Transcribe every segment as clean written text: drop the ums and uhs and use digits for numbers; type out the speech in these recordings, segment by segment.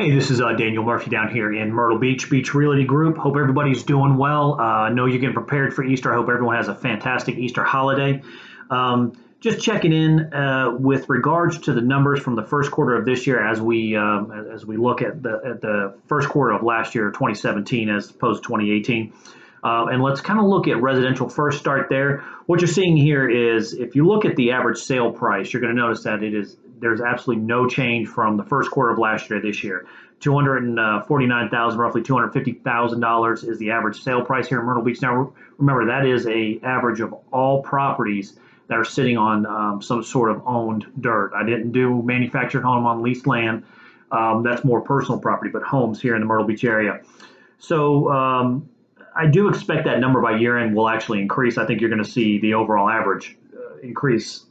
Hey, this is Daniel Murphy down here in Myrtle Beach, Beach Realty Group. Hope everybody's doing well. I know you're getting prepared for Easter. I hope everyone has a fantastic Easter holiday. Just checking in with regards to the numbers from the first quarter of this year as we look at the first quarter of last year, 2017, as opposed to 2018. And let's kind of look at residential first, start there. What you're seeing here is if you look at the average sale price, you're going to notice that there's absolutely no change from the first quarter of last year to this year. $249,000, roughly $250,000 is the average sale price here in Myrtle Beach. Now, remember, that is a average of all properties that are sitting on some sort of owned dirt. I didn't do manufactured home on leased land. That's more personal property, but homes here in the Myrtle Beach area. So I do expect that number by year end will actually increase. I think you're going to see the overall average increase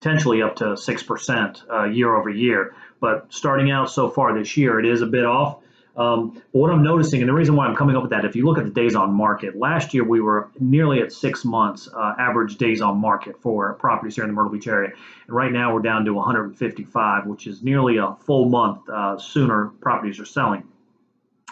potentially up to 6% year over year. But starting out so far this year, it is a bit off. But what I'm noticing, and the reason why I'm coming up with that, if you look at the days on market, last year we were nearly at 6 months average days on market for properties here in the Myrtle Beach area. And right now we're down to 155, which is nearly a full month sooner properties are selling.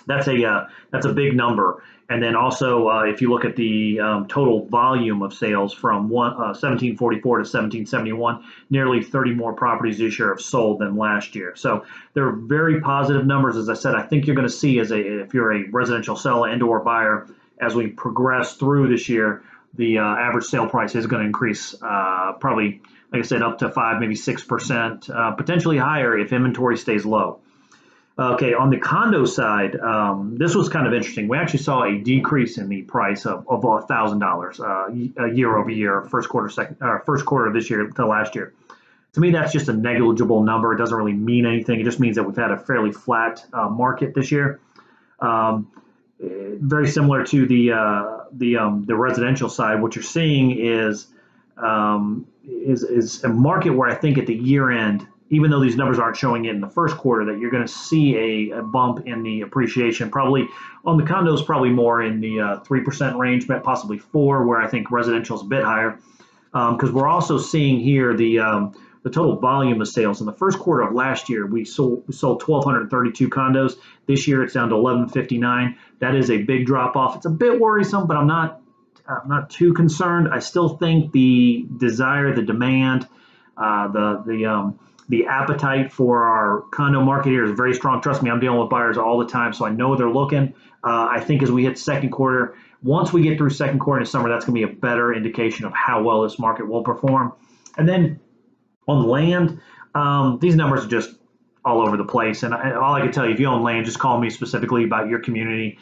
That's a big number. And then also, if you look at the total volume of sales from 1744 to 1771, nearly 30 more properties this year have sold than last year. So they're very positive numbers. As I said, I think you're going to see if you're a residential seller and/or buyer, as we progress through this year, the average sale price is going to increase probably, like I said, up to 5, maybe 6%, potentially higher if inventory stays low. Okay, on the condo side, this was kind of interesting. We actually saw a decrease in the price of $1,000 year over year, first quarter of this year to last year. To me, that's just a negligible number. It doesn't really mean anything. It just means that we've had a fairly flat market this year. Very similar to the residential side. What you're seeing is a market where I think at the year end, even though these numbers aren't showing it in the first quarter, that you're going to see a bump in the appreciation, probably on the condos, probably more in the 3% range, possibly 4%, where I think residential is a bit higher. Because we're also seeing here the total volume of sales. In the first quarter of last year, we sold 1,232 condos. This year, it's down to 1,159. That is a big drop off. It's a bit worrisome, but I'm not too concerned. I still think the desire, the demand, the appetite for our condo market here is very strong. Trust me, I'm dealing with buyers all the time, so I know they're looking. I think as we hit second quarter, once we get through second quarter in the summer, that's going to be a better indication of how well this market will perform. And then on land, these numbers are just all over the place. And all I can tell you, if you own land, just call me specifically about your community,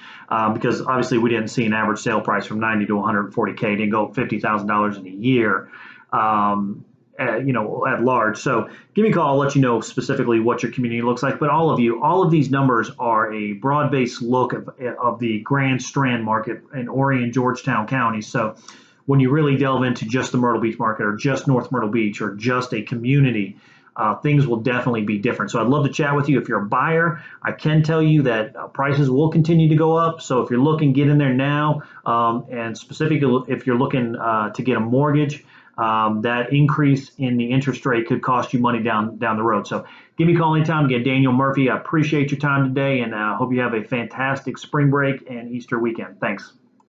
because obviously we didn't see an average sale price from 90 to 140K. It didn't go up $50,000 in a year. At large. So give me a call. I'll let you know specifically what your community looks like. But all of these numbers are a broad-based look of the Grand Strand market in Horry and Georgetown counties. So when you really delve into just the Myrtle Beach market or just North Myrtle Beach or just a community, things will definitely be different. So I'd love to chat with you. If you're a buyer, I can tell you that prices will continue to go up. So if you're looking, get in there now. And specifically, if you're looking to get a mortgage, that increase in the interest rate could cost you money down the road. So give me a call anytime. Again, Daniel Murphy, I appreciate your time today, and I hope you have a fantastic spring break and Easter weekend. Thanks.